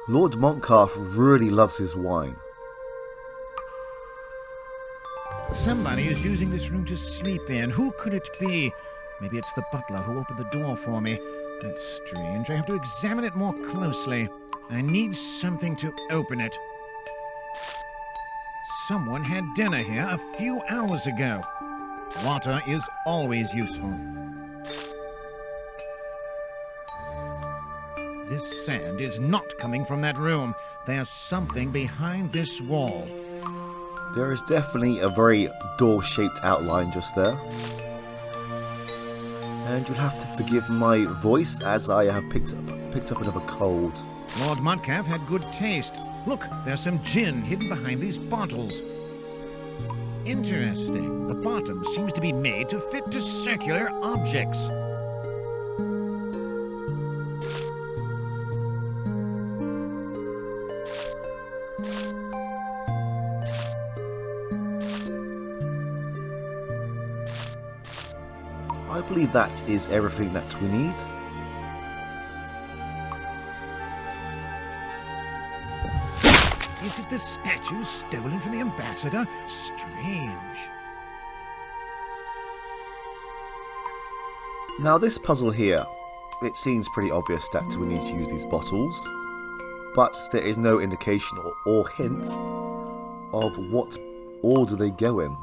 Lord Montcalf really loves his wine. Somebody is using this room to sleep in. Who could it be? Maybe it's the butler who opened the door for me. That's strange. I have to examine it more closely. I need something to open it. Someone had dinner here a few hours ago. Water is always useful. This sand is not coming from that room. There's something behind this wall. There is definitely a very door-shaped outline just there. And you'll have to forgive my voice as I have picked up another cold. Lord Montcalf had good taste. Look, there's some gin hidden behind these bottles. Interesting. The bottom seems to be made to fit to circular objects. I believe that is everything that we need. Is it the statue stolen from the ambassador? Strange. Now this puzzle here, it seems pretty obvious that we need to use these bottles, but there is no indication or hint of what order they go in.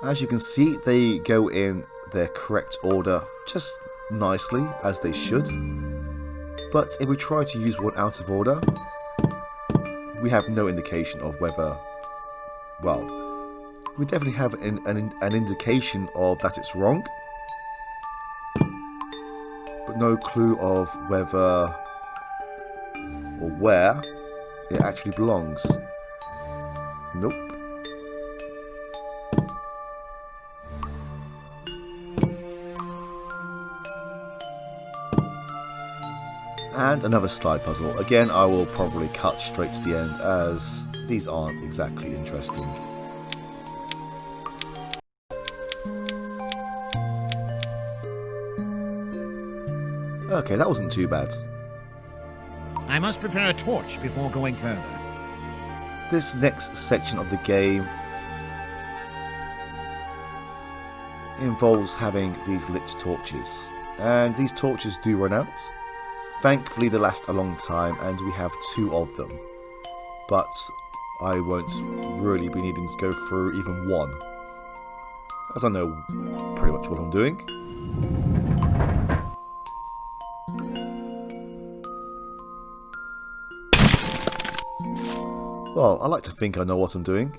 As you can see, they go in their correct order, just nicely, as they should. But if we try to use one out of order, we have no indication of whether... well, we definitely have an indication of that it's wrong, but no clue of whether or where it actually belongs. Nope. And another slide puzzle. Again, I will probably cut straight to the end as these aren't exactly interesting. Okay, that wasn't too bad. I must prepare a torch before going further. This next section of the game involves having these lit torches. And these torches do run out. Thankfully they last a long time and we have 2 of them, but I won't really be needing to go through even one, as I know pretty much what I'm doing. Well, I like to think I know what I'm doing.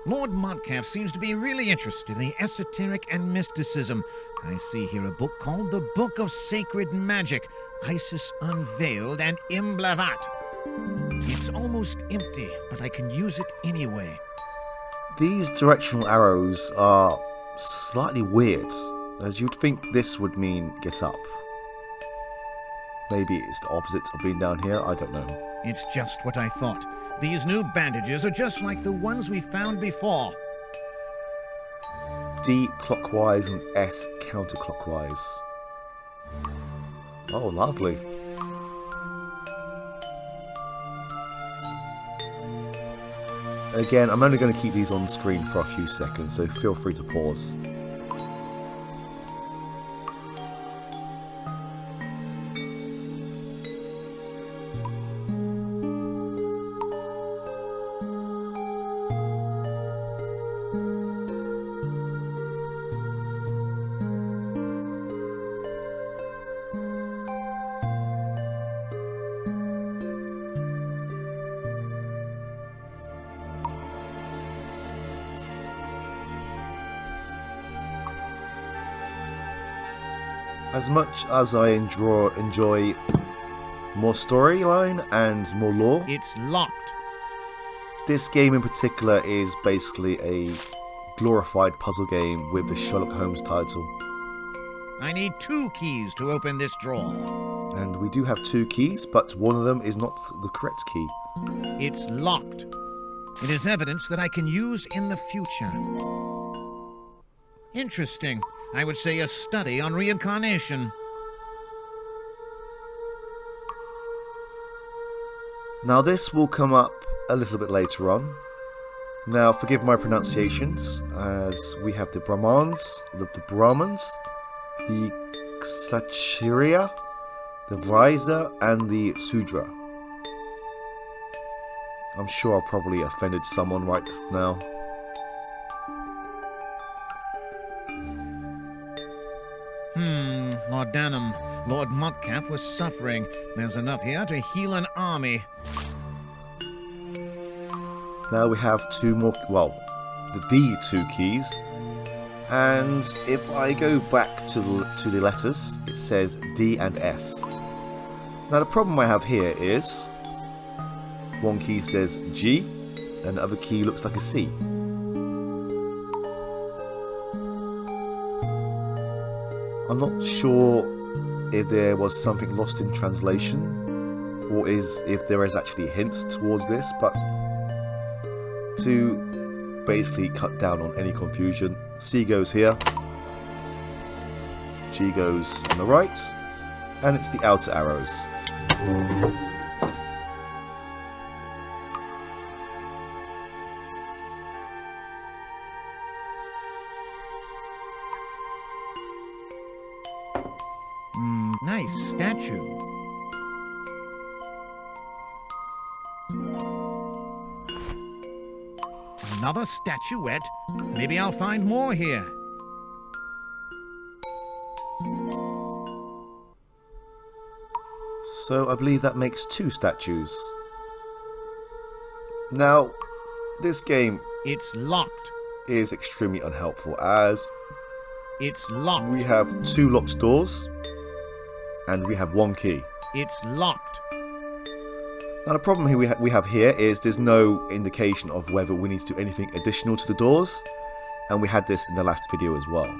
Lord Montcalf seems to be really interested in the esoteric and mysticism. I see here a book called The Book of Sacred Magic, Isis Unveiled and Imblavat. It's almost empty, but I can use it anyway. These directional arrows are slightly weird, as you'd think this would mean get up. Maybe it's the opposite of being down here, I don't know. It's just what I thought. These new bandages are just like the ones we found before. D clockwise and S counterclockwise. Oh, lovely. Again, I'm only going to keep these on screen for a few seconds, so feel free to pause. As much as I enjoy more storyline and more lore, It's locked. this game in particular is basically a glorified puzzle game with the Sherlock Holmes title. I need 2 keys to open this drawer. And we do have 2 keys, but one of them is not the correct key. It's locked. It is evidence that I can use in the future. Interesting. I would say a study on reincarnation. Now this will come up a little bit later on. Now forgive my pronunciations, as we have the Brahmans, the Kshatriya, the Vaisya, and the Sudra. I'm sure I've probably offended someone right now. Lord Danham. Lord Motcalf was suffering. There's enough here to heal an army. Now we have two more, well, the two keys. And if I go back to the letters, it says D and S. Now the problem I have here is one key says G and the other key looks like a C. I'm not sure if there was something lost in translation or if there is actually a hint towards this, but to basically cut down on any confusion, C goes here, G goes on the right, and it's the outer arrows. Nice statue. Another statuette? Maybe I'll find more here. So I believe that makes two statues. Now, this game It's locked. is extremely unhelpful, as It's locked. we have two locked doors and we have one key. It's locked. Now the problem here we have here is there's no indication of whether we need to do anything additional to the doors, and we had this in the last video as well.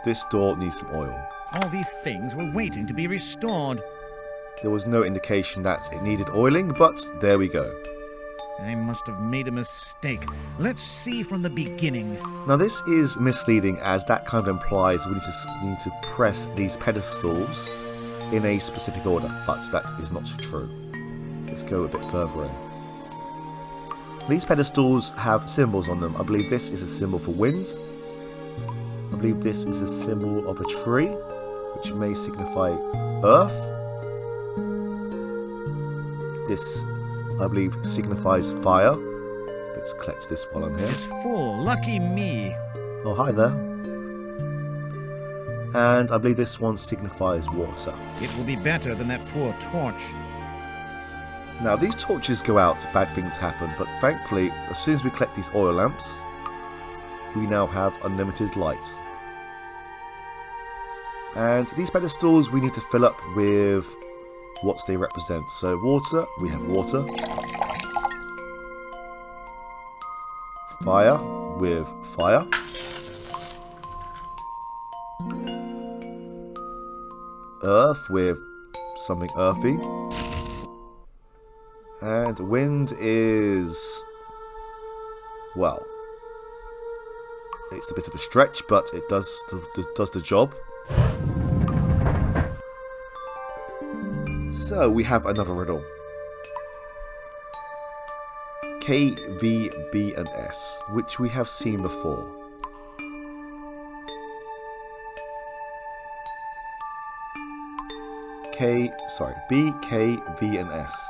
This door needs some oil. All these things were waiting to be restored. There was no indication that it needed oiling, but there we go. I must have made a mistake. Let's see from the beginning. Now this is misleading, as that kind of implies we need to press these pedestals in a specific order, but that is not true. Let's go a bit further in. These pedestals have symbols on them. I believe this is a symbol for winds. I believe this is a symbol of a tree, which may signify earth. This, I believe, signifies fire. Let's collect this while I'm here. It's full. Lucky me. Oh, hi there. And I believe this one signifies water. It will be better than that poor torch. Now, these torches go out, bad things happen, but thankfully, as soon as we collect these oil lamps, we now have unlimited light. And these pedestals we need to fill up with what they represent. So water, we have water. Fire, with fire. Earth, with something earthy. And wind is, well, it's a bit of a stretch, but it does the job. So we have another riddle. K, V, B and S, which we have seen before. B, K, V and S.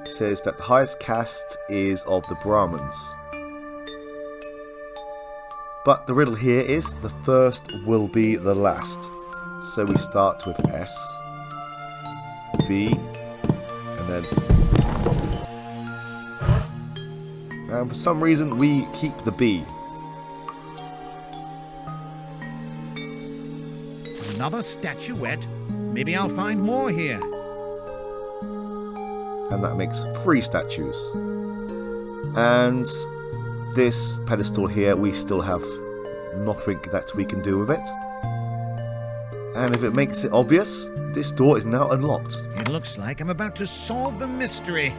It says that the highest caste is of the Brahmins. But the riddle here is the first will be the last. So we start with S, V, and then... And for some reason we keep the B. Another statuette? Maybe I'll find more here. And that makes 3 statues. And this pedestal here, we still have nothing that we can do with it. And if it makes it obvious, this door is now unlocked. It looks like I'm about to solve the mystery.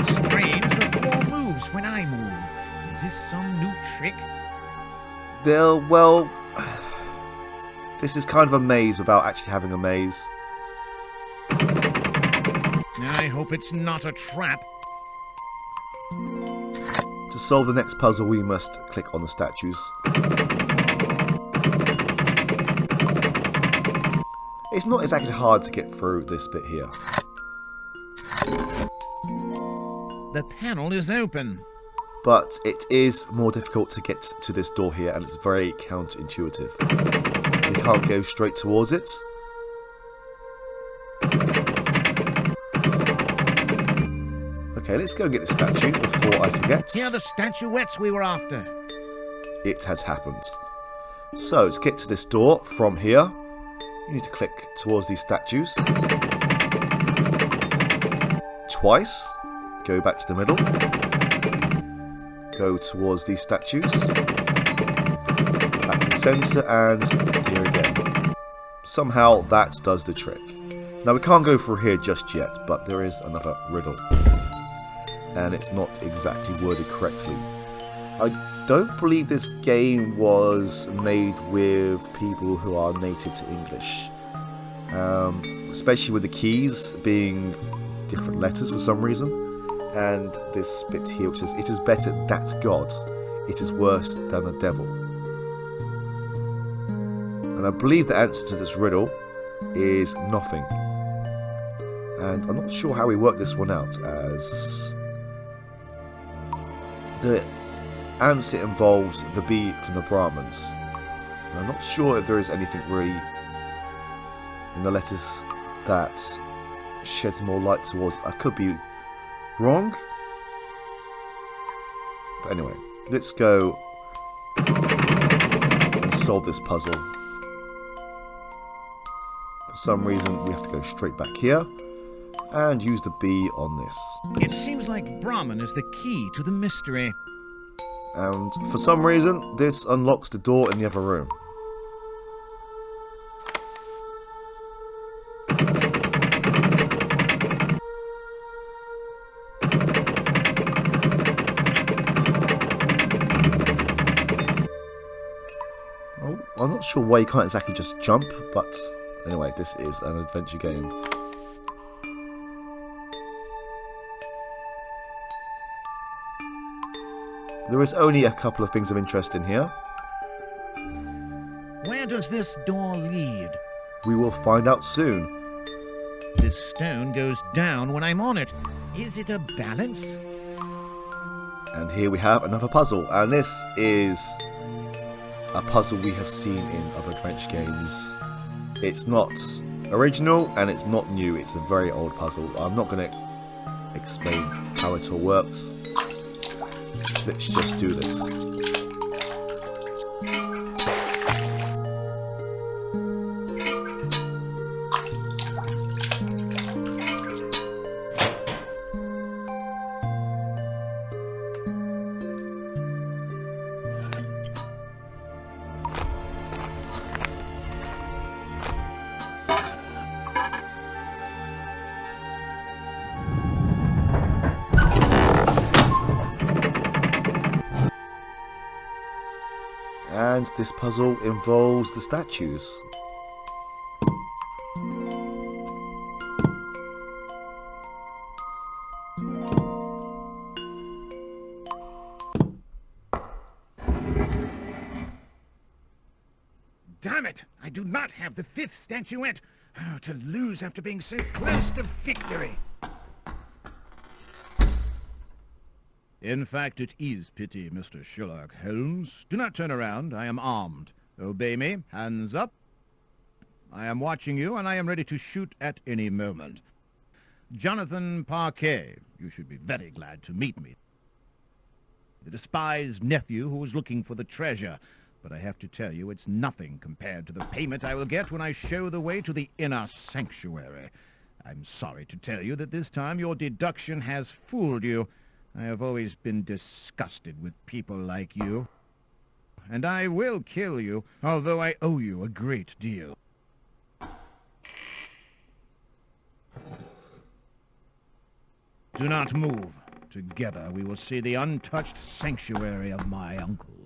Strange, the floor moves when I move. Is this some new trick? Well, this is kind of a maze without actually having a maze. I hope it's not a trap. To solve the next puzzle, we must click on the statues. It's not exactly hard to get through this bit here. The panel is open. But it is more difficult to get to this door here, and it's very counterintuitive. We can't go straight towards it. Okay, let's go and get the statue before I forget. Here are the statuettes we were after. It has happened. So, to get to this door from here, you need to click towards these statues. Twice. Go back to the middle. Go towards these statues. Back to the centre, and here again. Somehow that does the trick. Now we can't go through here just yet, but there is another riddle. And it's not exactly worded correctly. I don't believe this game was made with people who are native to English. Especially with the keys being different letters for some reason. And this bit here which says, "It is better that's God, it is worse than the devil." And I believe the answer to this riddle is nothing. And I'm not sure how we work this one out, as the answer involves the bee from the Brahmins. And I'm not sure if there is anything really in the letters that sheds more light towards it. I could be wrong. But anyway, let's go and solve this puzzle. For some reason, we have to go straight back here and use the B on this. It seems like Brahman is the key to the mystery. And for some reason, this unlocks the door in the other room. Oh, I'm not sure why you can't exactly just jump, but anyway, this is an adventure game. There is only a couple of things of interest in here. Where does this door lead? We will find out soon. This stone goes down when I'm on it. Is it a balance? And here we have another puzzle, and this is a puzzle we have seen in other adventure games. It's not original and it's not new, it's a very old puzzle. I'm not going to explain how it all works. Let's just do this. And this puzzle involves the statues. Damn it! I do not have the fifth statuette. Oh, to lose after being so close to victory. In fact, it is pity, Mr. Sherlock Holmes. Do not turn around. I am armed. Obey me. Hands up. I am watching you, and I am ready to shoot at any moment. Jonathan Parquet. You should be very glad to meet me. The despised nephew who is looking for the treasure. But I have to tell you, it's nothing compared to the payment I will get when I show the way to the inner sanctuary. I'm sorry to tell you that this time your deduction has fooled you. I have always been disgusted with people like you. and I will kill you, although I owe you a great deal. Do not move. Together we will see the untouched sanctuary of my uncle.